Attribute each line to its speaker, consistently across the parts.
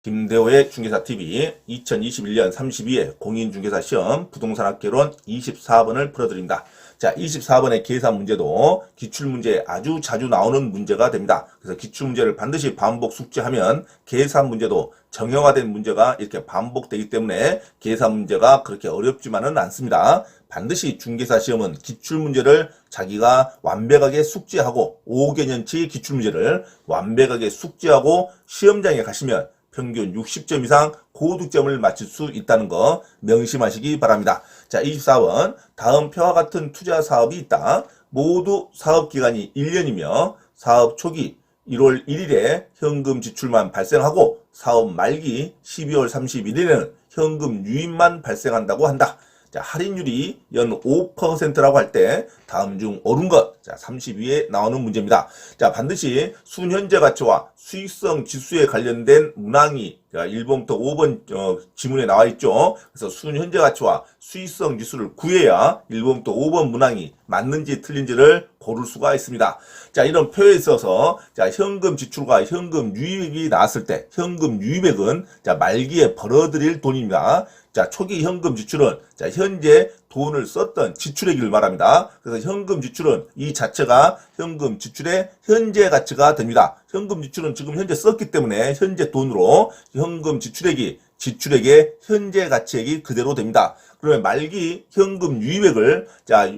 Speaker 1: 김대호의 중개사TV 2021년 32회 공인중개사 시험 부동산학개론 24번을 풀어드립니다. 자, 24번의 계산 문제도 기출문제에 아주 자주 나오는 문제가 됩니다. 그래서 기출문제를 반드시 반복 숙지하면 계산 문제도 정형화된 문제가 이렇게 반복되기 때문에 계산 문제가 그렇게 어렵지만은 않습니다. 반드시 중개사 시험은 기출문제를 자기가 완벽하게 숙지하고 5개년치 기출문제를 완벽하게 숙지하고 시험장에 가시면 평균 60점 이상 고득점을 맞출 수 있다는 거 명심하시기 바랍니다. 자, 24번 다음 표와 같은 투자 사업이 있다. 모두 사업기간이 1년이며 사업 초기 1월 1일에 현금 지출만 발생하고 사업 말기 12월 31일에는 현금 유입만 발생한다고 한다. 자, 할인율이 연 5%라고 할 때 다음 중 옳은 것. 자, 32에 나오는 문제입니다. 자, 반드시 순현재 가치와 수익성 지수에 관련된 문항이 1번부터 5번 지문에 나와 있죠. 그래서 순현재 가치와 수익성 지수를 구해야 1번부터 5번 문항이 맞는지 틀린지를 고를 수가 있습니다. 자, 이런 표에 있어서 자, 현금 지출과 현금 유입이 나왔을 때 현금 유입액은 자, 말기에 벌어들일 돈입니다. 자, 초기 현금 지출은 자, 현재 돈을 썼던 지출액을 말합니다. 그래서 현금 지출은 이 자체가 현금 지출의 현재 가치가 됩니다. 현금 지출은 지금 현재 썼기 때문에 현재 돈으로 현금 지출액의 현재 가치액이 그대로 됩니다. 그러면 말기 현금 유입액을 자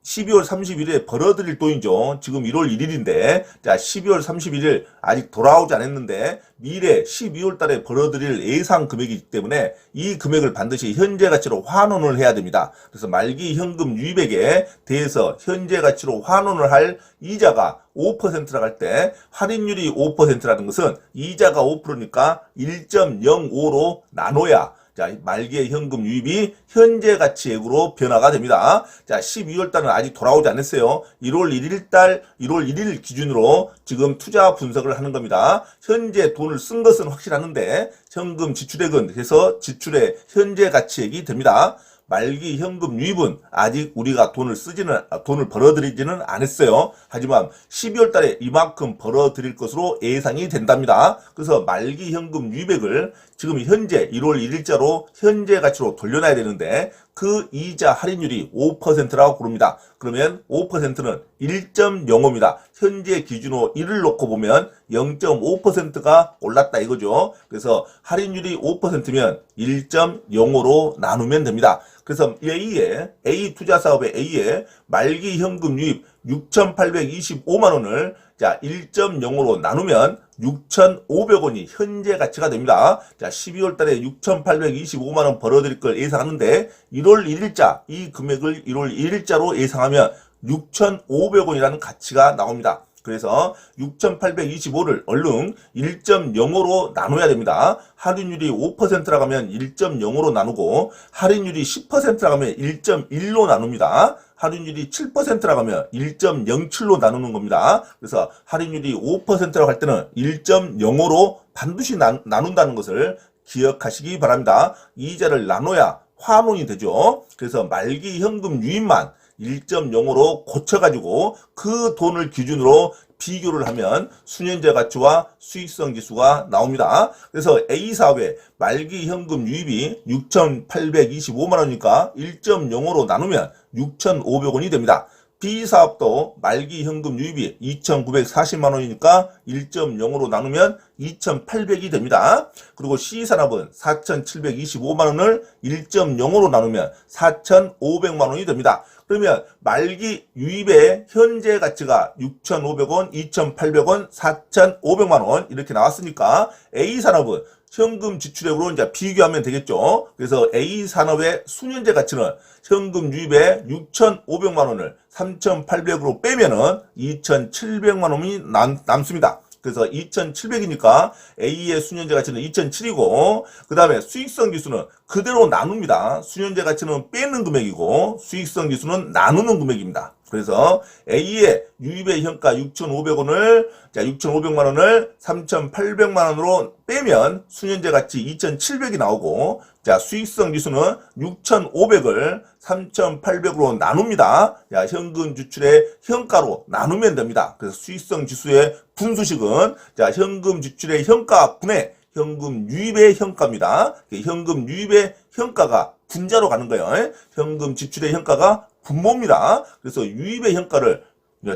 Speaker 1: 12월 31일에 벌어들일 돈이죠. 지금 1월 1일인데 자 12월 31일 아직 돌아오지 않았는데 미래 12월 달에 벌어들일 예상 금액이기 때문에 이 금액을 반드시 현재 가치로 환원을 해야 됩니다. 그래서 말기 현금 유입액에 대해서 현재 가치로 환원을 할 이자가 5%라고 할 때 할인율이 5%라는 것은 이자가 5%니까 1.05로 나눠야 자, 말기의 현금 유입이 현재 가치액으로 변화가 됩니다. 자, 12월 달은 아직 돌아오지 않았어요. 1월 1일 기준으로 지금 투자 분석을 하는 겁니다. 현재 돈을 쓴 것은 확실하는데 현금 지출액은 해서 지출의 현재 가치액이 됩니다. 말기 현금 유입은 아직 우리가 돈을 벌어들이지는 않았어요. 하지만 12월 달에 이만큼 벌어들일 것으로 예상이 된답니다. 그래서 말기 현금 유입액을 지금 현재 1월 1일자로 현재 가치로 돌려놔야 되는데 그 이자 할인율이 5%라고 부릅니다. 그러면 5%는 1.05입니다. 현재 기준으로 1을 놓고 보면 0.5%가 올랐다 이거죠. 그래서 할인율이 5%면 1.05로 나누면 됩니다. 그래서 A 투자 사업의 A에 말기 현금 유입 6,825만 원을 자 1.05로 나누면 6,500원이 현재 가치가 됩니다. 자 12월 달에 6,825만 원 벌어들일 걸 예상하는데 1월 1일자 이 금액을 1월 1일자로 예상하면 6,500원이라는 가치가 나옵니다. 그래서 6,825를 얼른 1.05로 나눠야 됩니다. 할인율이 5%라고 하면 1.05로 나누고 할인율이 10%라고 하면 1.1로 나눕니다. 할인율이 7%라고 하면 1.07로 나누는 겁니다. 그래서 할인율이 5%라고 할 때는 1.05로 반드시 나눈다는 것을 기억하시기 바랍니다. 이자를 나눠야 환원이 되죠. 그래서 말기 현금 유입만 1.05로 고쳐가지고 그 돈을 기준으로 비교를 하면 순현재 가치와 수익성 지수가 나옵니다. 그래서 A사업의 말기 현금 유입이 6,825만 원이니까 1.05로 나누면 6,500원이 됩니다. B사업도 말기 현금 유입이 2,940만 원이니까 1.05로 나누면 2,800이 됩니다. 그리고 C산업은 4,725만 원을 1.05로 나누면 4,500만 원이 됩니다. 그러면 말기 유입의 현재 가치가 6,500원, 2,800원, 4,500만 원 이렇게 나왔으니까 A산업은 현금 지출액으로 이제 비교하면 되겠죠. 그래서 A산업의 순현재 가치는 현금 유입에 6,500만 원을 3,800으로 빼면은 2,700만 원이 남습니다. 그래서 2,700이니까 A의 순현재 가치는 2,007이고 그 다음에 수익성 지수는 그대로 나눕니다. 순현재 가치는 빼는 금액이고 수익성 지수는 나누는 금액입니다. 그래서 A의 유입의 현가 6,500원을 자 6,500만 원을 3,800만 원으로 빼면 순현재 가치 2,700이 나오고 자 수익성 지수는 6,500을 3,800으로 나눕니다. 자 현금 지출의 현가로 나누면 됩니다. 그래서 수익성 지수의 분수식은 자 현금 지출의 현가 분의 현금 유입의 현가입니다. 현금 유입의 현가가 분자로 가는 거예요. 현금 지출의 현가가 분모입니다. 그래서 유입의 현가를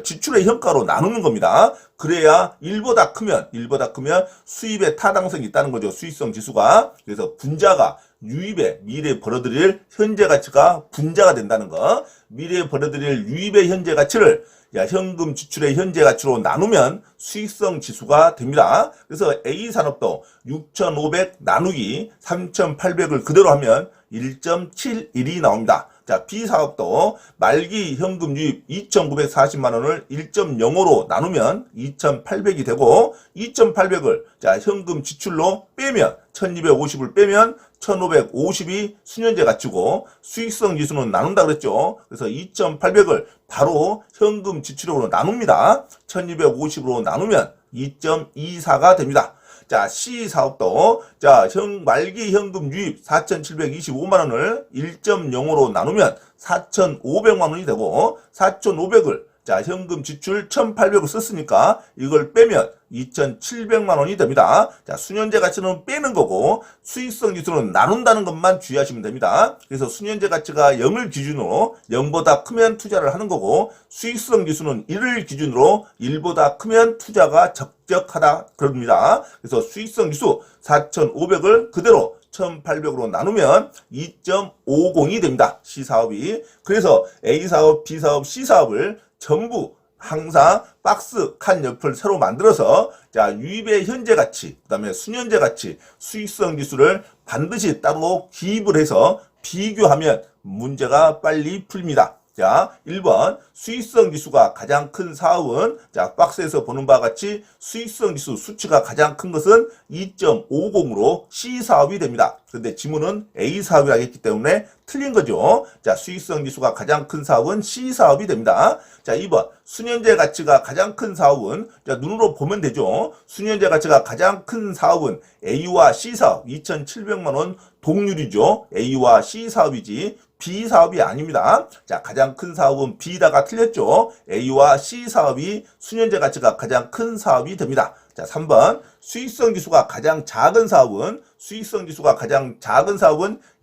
Speaker 1: 지출의 현가로 나누는 겁니다. 그래야 1보다 크면 수입의 타당성이 있다는 거죠. 수익성 지수가. 그래서 분자가 유입에 미래에 벌어들일 현재 가치가 분자가 된다는 거. 미래에 벌어들일 유입의 현재 가치를 현금 지출의 현재 가치로 나누면 수익성 지수가 됩니다. 그래서 A산업도 6,500 나누기 3,800을 그대로 하면 1.71이 나옵니다. 자, B사업도 말기 현금 유입 2,940만원을 1.05로 나누면 2,800이 되고 2,800을 자, 현금 지출로 빼면 1,250을 빼면 1,550이 수년제 가치고 수익성 지수는 나눈다 그랬죠. 그래서 2,800을 바로 현금 지출액으로 나눕니다. 1,250으로 나누면 2.24가 됩니다. 자, C사업도, 자, 말기 현금 유입 4,725만원을 1.05로 나누면 4,500만원이 되고, 4,500을, 자, 현금 지출 1,800을 썼으니까 이걸 빼면 2,700만원이 됩니다. 자, 수년제 가치는 빼는 거고, 수익성 지수는 나눈다는 것만 주의하시면 됩니다. 그래서 수년제 가치가 0을 기준으로 0보다 크면 투자를 하는 거고, 수익성 지수는 1을 기준으로 1보다 크면 투자가 적적하다 그럽니다. 그래서 수익성 지수 4,500을 그대로 1,800으로 나누면 2.50이 됩니다. C사업이. 그래서 A사업, B사업, C사업을 전부 항상 박스 칸 옆을 새로 만들어서 자, 유입의 현재 가치, 그 다음에 수년제 가치, 수익성 지수를 반드시 따로 기입을 해서 비교하면 문제가 빨리 풀립니다. 자, 1번 수익성 지수가 가장 큰 사업은 자, 박스에서 보는 바와 같이 수익성 지수 수치가 가장 큰 것은 2.50으로 C사업이 됩니다. 그런데 지문은 A사업이라고 했기 때문에 틀린 거죠. 자, 수익성 지수가 가장 큰 사업은 C사업이 됩니다. 자, 2번 수년제 가치가 가장 큰 사업은 자, 눈으로 보면 되죠. 수년제 가치가 가장 큰 사업은 A와 C사업 2,700만원 동률이죠. A와 C사업이지 B사업이 아닙니다. 자, 가장 큰 사업은 B다가 틀렸죠. A와 C사업이 수년제 가치가 가장 큰 사업이 됩니다. 자, 3번 수익성 지수가 가장 작은 사업은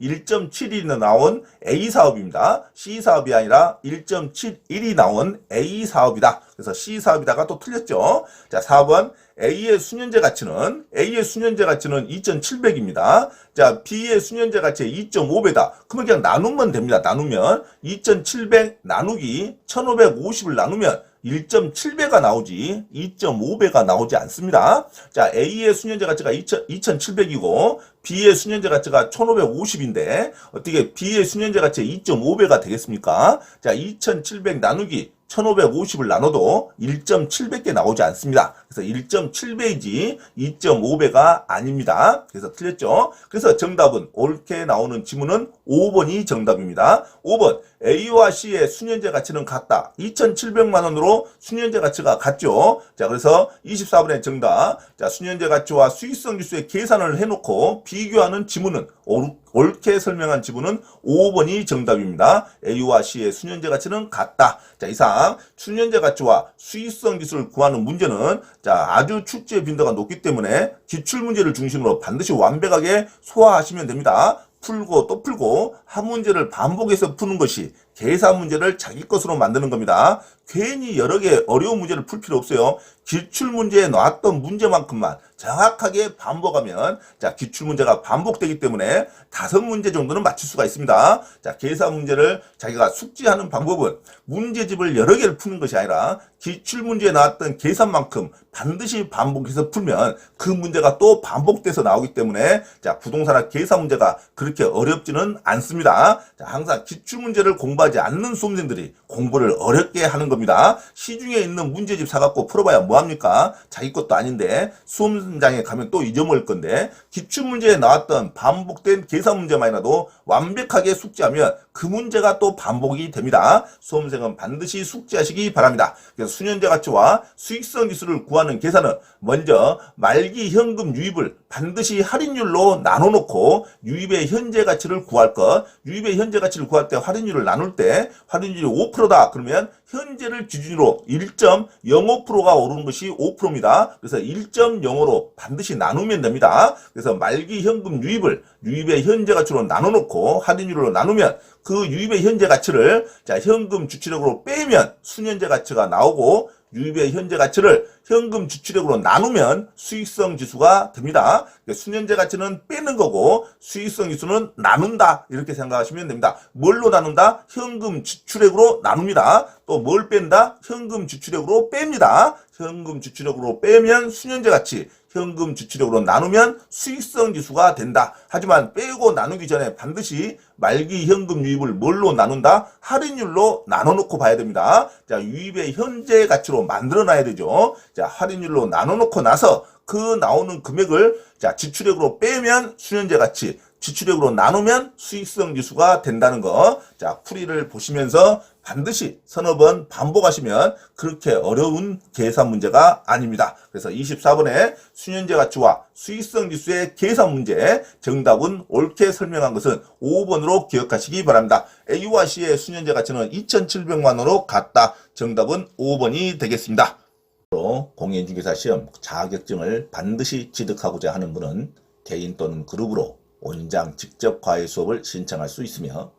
Speaker 1: 1.71이 나온 A사업입니다. C사업이 아니라 1.71이 나온 A사업이다. 그래서 C사업이다가 또 틀렸죠. 자, 4번 A의 수년제 가치는 2,700입니다. 자, B의 수년제 가치 2.5배다. 그러면 그냥 나누면 됩니다. 나누면 2,700 나누기 1,550을 나누면 1.7배가 나오지 2.5배가 나오지 않습니다. 자, A의 수년제 가치가 2,700이고 B의 수년제 가치가 1,550인데 어떻게 B의 수년제 가치가 2.5배가 되겠습니까? 자, 2,700 나누기 1,550을 나눠도 1.7배께 나오지 않습니다. 그래서 1.7배이지 2.5배가 아닙니다. 그래서 틀렸죠. 그래서 정답은 옳게 나오는 지문은 5번이 정답입니다. 5번 A와 C의 수년제 가치는 같다. 2,700만 원으로 수년제 가치가 같죠. 자, 그래서 24번의 정답. 자, 수년제 가치와 수익성 지수의 계산을 해놓고 비교하는 지문은 옳게 설명한 지문은 5번이 정답입니다. A와 C의 수년제 가치는 같다. 자, 이상 수년제 가치와 수익성 지수를 구하는 문제는 자, 아주 출제 빈도가 높기 때문에 기출문제를 중심으로 반드시 완벽하게 소화하시면 됩니다. 풀고 또 풀고 한 문제를 반복해서 푸는 것이 계산 문제를 자기 것으로 만드는 겁니다. 괜히 여러 개 어려운 문제를 풀 필요 없어요. 기출문제에 나왔던 문제만큼만 정확하게 반복하면 자, 기출문제가 반복되기 때문에 5문제 정도는 맞출 수가 있습니다. 자, 계산 문제를 자기가 숙지하는 방법은 문제집을 여러 개를 푸는 것이 아니라 기출문제에 나왔던 계산만큼 반드시 반복해서 풀면 그 문제가 또 반복돼서 나오기 때문에 자, 부동산학 계산 문제가 그렇게 어렵지는 않습니다. 자, 항상 기출문제를 공부하지 않는 수험생들이 공부를 어렵게 하는 겁니다. 시중에 있는 문제집 사갖고 풀어봐야 뭐합니까? 자기 것도 아닌데 수험장에 가면 또 잊어먹을 건데 기출문제에 나왔던 반복된 계산 문제만이라도 완벽하게 숙지하면 그 문제가 또 반복이 됩니다. 수험생은 반드시 숙지하시기 바랍니다. 그래서 수년제 가치와 수익성 지수를 구하는 계산은 먼저 말기 현금 유입을 반드시 할인율로 나눠놓고 유입의 현재 가치를 구할 것, 유입의 현재 가치를 구할 때 할인율을 나눌 오를 때 할인율이 5%다. 그러면 현재를 기준으로 1.05%가 오르는 것이 5%입니다. 그래서 1.05로 반드시 나누면 됩니다. 그래서 말기 현금 유입의 현재 가치로 나눠놓고 할인율로 나누면 그 유입의 현재 가치를 자 현금 주출액으로 빼면 순현재 가치가 나오고 유입의 현재 가치를 현금 주출액으로 나누면 수익성 지수가 됩니다. 순현재 가치는 빼는 거고 수익성 지수는 나눈다. 이렇게 생각하시면 됩니다. 뭘로 나눈다? 현금 지출액으로 나눕니다. 또 뭘 뺀다? 현금 지출액으로 뺍니다. 현금 지출액으로 빼면 순현재 가치, 현금 지출액으로 나누면 수익성 지수가 된다. 하지만 빼고 나누기 전에 반드시 말기 현금 유입을 뭘로 나눈다? 할인율로 나눠놓고 봐야 됩니다. 자, 유입의 현재 가치로 만들어놔야 되죠. 자, 할인율로 나눠놓고 나서 그 나오는 금액을 자 지출액으로 빼면 순현재 가치, 지출액으로 나누면 수익성 지수가 된다는 거. 자, 풀이를 보시면서 반드시 서너 번 반복하시면 그렇게 어려운 계산 문제가 아닙니다. 그래서 24번의 순현재 가치와 수익성 지수의 계산 문제 정답은 옳게 설명한 것은 5번으로 기억하시기 바랍니다. A와 C의 순현재 가치는 2,700만 원으로 같다. 정답은 5번이 되겠습니다. 공인중개사 시험 자격증을 반드시 취득하고자 하는 분은 개인 또는 그룹으로 원장 직접 과외 수업을 신청할 수 있으며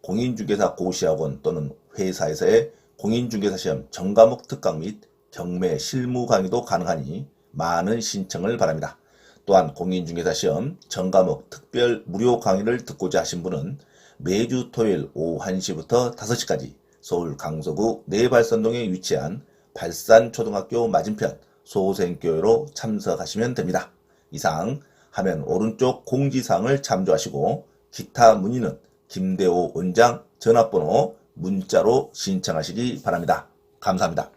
Speaker 1: 공인중개사 고시학원 또는 회사에서의 공인중개사 시험 전과목 특강 및 경매 실무 강의도 가능하니 많은 신청을 바랍니다. 또한 공인중개사 시험 전과목 특별 무료 강의를 듣고자 하신 분은 매주 토요일 오후 1시부터 5시까지 서울 강서구 내발산동에 위치한 발산초등학교 맞은편 소생교회로 참석하시면 됩니다. 이상 화면 오른쪽 공지사항을 참조하시고 기타 문의는 김대호 원장 전화번호 문자로 신청하시기 바랍니다. 감사합니다.